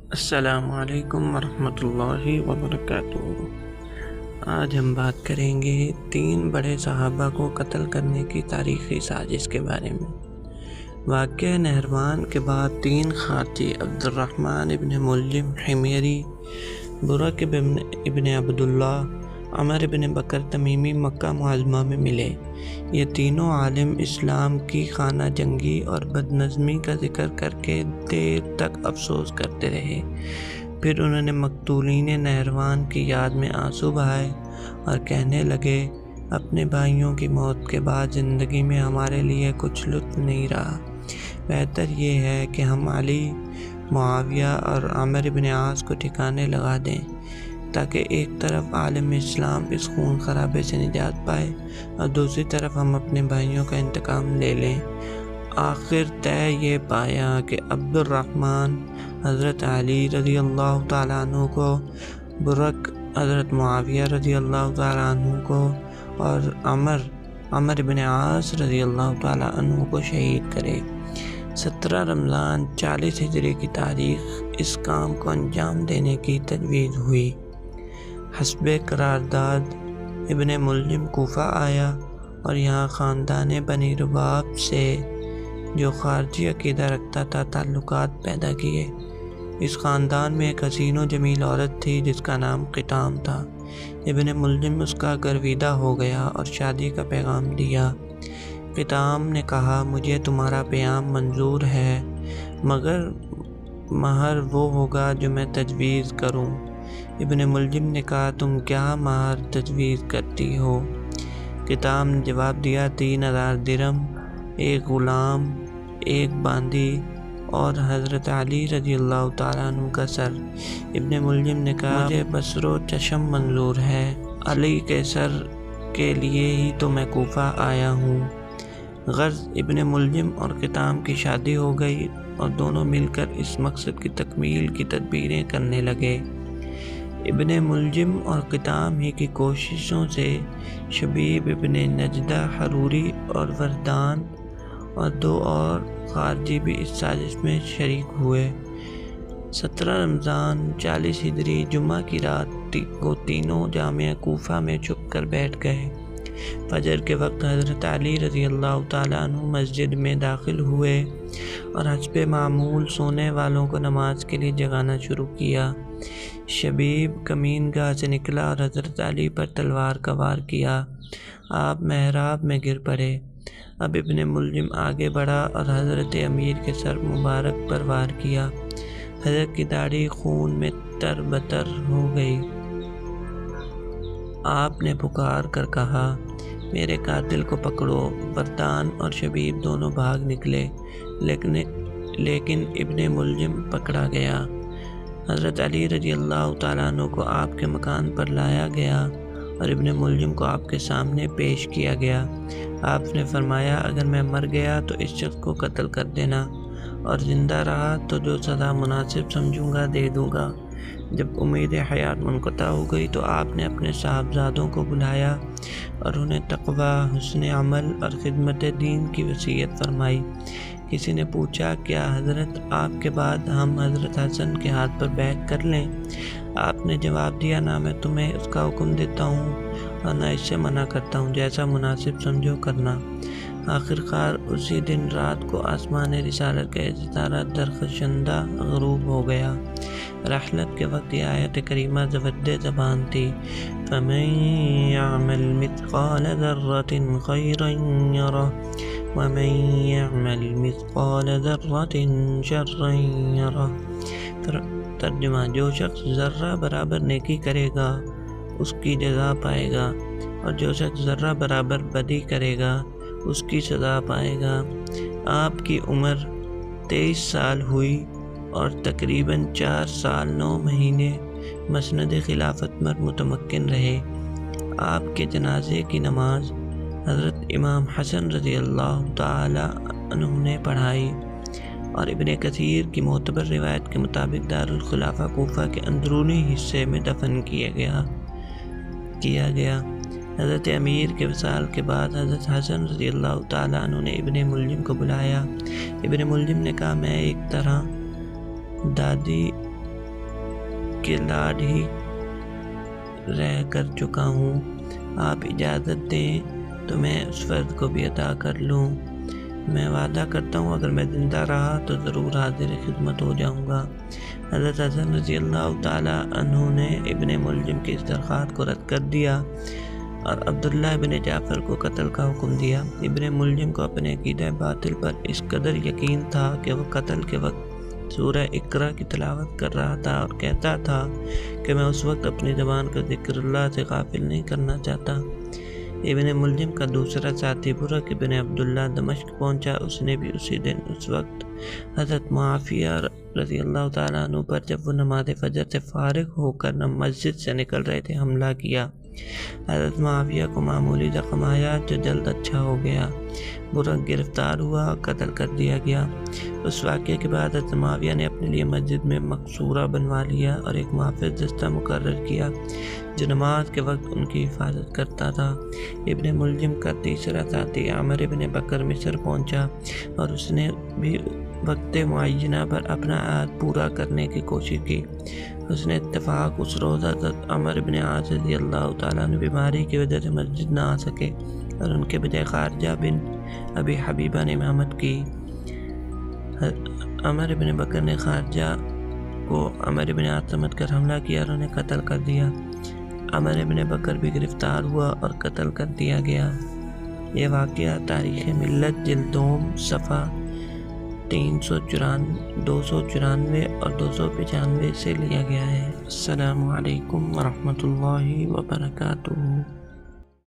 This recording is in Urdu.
السلام علیکم ورحمۃ اللہ وبرکاتہ۔ آج ہم بات کریں گے 3 بڑے صحابہ کو قتل کرنے کی تاریخی سازش کے بارے میں۔ واقعہ نہروان کے بعد 3 خارجی عبد الرحمن ابن ملجم حمیری، برق ابن عبداللہ، عمر ابن بکر تمیمی مکہ معظمہ میں ملے۔ یہ تینوں عالم اسلام کی خانہ جنگی اور بدنظمی کا ذکر کر کے دیر تک افسوس کرتے رہے۔ پھر انہوں نے مقتولین نہروان کی یاد میں آنسو بہائے اور کہنے لگے، اپنے بھائیوں کی موت کے بعد زندگی میں ہمارے لیے کچھ لطف نہیں رہا۔ بہتر یہ ہے کہ ہم علی، معاویہ اور عمر بن عاص کو ٹھکانے لگا دیں، تاکہ ایک طرف عالم اسلام اس خون خرابے سے نجات پائے اور دوسری طرف ہم اپنے بھائیوں کا انتقام لے لیں۔ آخر طے یہ پایا کہ عبد الرحمن حضرت علی رضی اللہ تعالیٰ عنہ کو، برق حضرت معاویہ رضی اللہ تعالیٰ عنہ کو اور عمر بن عاص رضی اللہ تعالیٰ عنہ کو شہید کرے۔ 17 رمضان 40 ہجری کی تاریخ اس کام کو انجام دینے کی تجویز ہوئی۔ حسب قرارداد ابن ملجم کوفہ آیا اور یہاں خاندان بنی رباب سے، جو خارجی عقیدہ رکھتا تھا، تعلقات پیدا کیے۔ اس خاندان میں ایک حسین و جمیل عورت تھی جس کا نام قطام تھا۔ ابن ملجم اس کا گرویدہ ہو گیا اور شادی کا پیغام دیا۔ قطام نے کہا، مجھے تمہارا پیغام منظور ہے، مگر مہر وہ ہوگا جو میں تجویز کروں۔ ابن ملجم نے کہا، تم کیا مہر تجویز کرتی ہو؟ قطام نے جواب دیا، 3000 درہم، 1 غلام، 1 باندی اور حضرت علی رضی اللہ تعالیٰ عنہ کا سر۔ ابن ملجم نے کہا، مجھے بصر و چشم منظور ہے، علی کے سر کے لیے ہی تو میں کوفہ آیا ہوں۔ غرض ابن ملجم اور قطام کی شادی ہو گئی اور دونوں مل کر اس مقصد کی تکمیل کی تدبیریں کرنے لگے۔ ابن ملجم اور قطام ہی کی کوششوں سے شبیب ابن نجدہ حروری اور وردان اور 2 اور خارجی بھی اس سازش میں شریک ہوئے۔ 17 رمضان 40 ہجری جمعہ کی رات کو تینوں جامع کوفہ میں چھپ کر بیٹھ گئے۔ فجر کے وقت حضرت علی رضی اللہ تعالیٰ عنہ مسجد میں داخل ہوئے اور حسب معمول سونے والوں کو نماز کے لیے جگانا شروع کیا۔ شبیب کمین گاہ سے نکلا اور حضرت علی پر تلوار کا وار کیا۔ آپ محراب میں گر پڑے۔ اب ابن ملجم آگے بڑھا اور حضرت امیر کے سر مبارک پر وار کیا۔ حضرت کی داڑھی خون میں تر بتر ہو گئی۔ آپ نے پکار کر کہا، میرے قاتل کو پکڑو۔ وردان اور شبیب دونوں بھاگ نکلے، لیکن ابن ملجم پکڑا گیا۔ حضرت علی رضی اللہ تعالیٰ عنہ کو آپ کے مکان پر لایا گیا اور ابن ملجم کو آپ کے سامنے پیش کیا گیا۔ آپ نے فرمایا، اگر میں مر گیا تو اس شخص کو قتل کر دینا، اور زندہ رہا تو جو سزا مناسب سمجھوں گا دے دوں گا۔ جب امید حیات منقطع ہو گئی تو آپ نے اپنے صاحبزادوں کو بلایا اور انہیں تقوی، حسن عمل اور خدمت دین کی وصیت فرمائی۔ کسی نے پوچھا، کیا حضرت آپ کے بعد ہم حضرت حسن کے ہاتھ پر بیعت کر لیں؟ آپ نے جواب دیا، نہ میں تمہیں اس کا حکم دیتا ہوں اور نہ اس سے منع کرتا ہوں، جیسا مناسب سمجھو کرنا۔ آخر کار اسی دن رات کو آسمان رسالت کا ستارہ درخشندہ غروب ہو گیا۔ رحلت کے وقت یہ آیت کریمہ زبردِ زبان تھی، فَمَن يَعْمَلْ مِثْقَالَ ذَرَّةٍ خَيْرًا يَرَهُ وَمَن يَعْمَلْ مِثْقَالَ ذَرَّةٍ شَرًّا يَرَهُ۔ ترجمہ، جو شخص ذرہ برابر نیکی کرے گا اس کی جزا پائے گا، اور جو شخص ذرہ برابر بدی کرے گا اس کی سزا پائے گا۔ آپ کی عمر 23 سال ہوئی اور تقریباً 4 سال 9 مہینے مسند خلافت پر متمکن رہے۔ آپ کے جنازے کی نماز حضرت امام حسن رضی اللہ تعالی عنہ نے پڑھائی، اور ابن کثیر کی معتبر روایت کے مطابق دارالخلافہ کوفہ کے اندرونی حصے میں دفن کیا گیا۔ حضرت امیر کے وصال کے بعد حضرت حسن رضی اللہ تعالیٰ عنہ نے ابن ملجم کو بلایا۔ ابن ملجم نے کہا، میں ایک طرح دادی کے لاڈ ہی رہ کر چکا ہوں، آپ اجازت دیں تو میں اس فرض کو بھی ادا کر لوں۔ میں وعدہ کرتا ہوں اگر میں زندہ رہا تو ضرور حاضر خدمت ہو جاؤں گا۔ حضرت حسن رضی اللہ تعالیٰ عنہ نے ابن ملجم کی اس درخواست کو رد کر دیا اور عبداللہ ابن جعفر کو قتل کا حکم دیا۔ ابن ملجم کو اپنے عقیدہ باطل پر اس قدر یقین تھا کہ وہ قتل کے وقت سورہ اقرا کی تلاوت کر رہا تھا اور کہتا تھا کہ میں اس وقت اپنی زبان کا ذکر اللہ سے غافل نہیں کرنا چاہتا۔ ابن ملجم کا دوسرا ساتھی برق ابن عبداللہ دمشق پہنچا، اس نے بھی اسی دن اس وقت حضرت معاویہ رضی اللہ تعالیٰ عنہ پر جب وہ نماز فجر سے فارغ ہو کر مسجد سے نکل رہے تھے حملہ کیا۔ حضرت معاویہ کو معمولی زخم آیا جو جلد اچھا ہو گیا۔ برق گرفتار ہوا اور قتل کر دیا گیا۔ اس واقعے کے بعد حضرت معاویہ نے اپنے لیے مسجد میں مقصورہ بنوا لیا اور ایک محافظ دستہ مقرر کیا جو نماز کے وقت ان کی حفاظت کرتا تھا۔ ابن ملجم کا تیسرا ساتھی عامر ابن بکر مصر پہنچا اور اس نے بھی وقت معینہ پر اپنا عہد پورا کرنے کی کوشش کی۔ اس نے اتفاق اس روز حضرت عمر بن عاص رضی اللہ تعالیٰ عنہ بیماری کی وجہ سے مسجد نہ آ سکے اور ان کے بجائے خارجہ بن ابی حبیبہ نے امامت کی۔ عمر بن بکر نے خارجہ کو عمر بن عاص سمجھ کر حملہ کیا اور انہیں قتل کر دیا۔ عمر بن بکر بھی گرفتار ہوا اور قتل کر دیا گیا۔ یہ واقعہ تاریخ ملت جلد دوم صفحہ 294 اور 295 سے لیا گیا ہے۔ السلام علیکم ورحمۃ اللہ وبرکاتہ۔